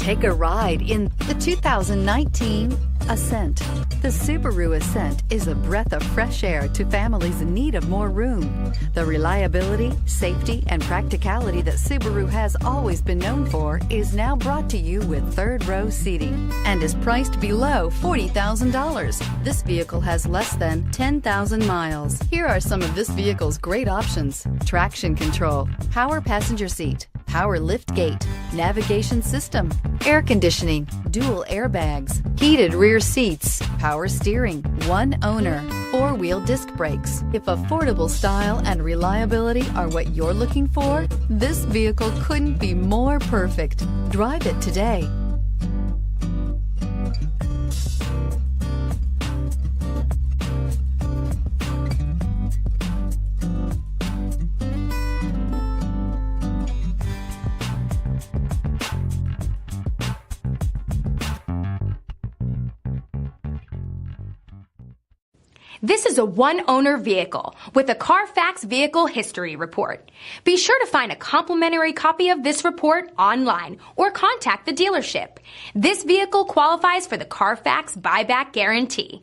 Take a ride in the 2019 Ascent. The Subaru Ascent is a breath of fresh air to families in need of more room. The reliability, safety, and practicality that Subaru has always been known for is now brought to you with third-row seating and is priced below $40,000. This vehicle has less than 10,000 miles. Here are some of this vehicle's great options: traction control, power passenger seat, power lift gate, navigation system, air conditioning, dual airbags, heated rear seats, power steering, one owner, four-wheel disc brakes. If affordable style and reliability are what you're looking for, this vehicle couldn't be more perfect. Drive it today. This is a one-owner vehicle with a CARFAX Vehicle History Report. Be sure to find a complimentary copy of this report online or contact the dealership. This vehicle qualifies for the CARFAX Buyback Guarantee.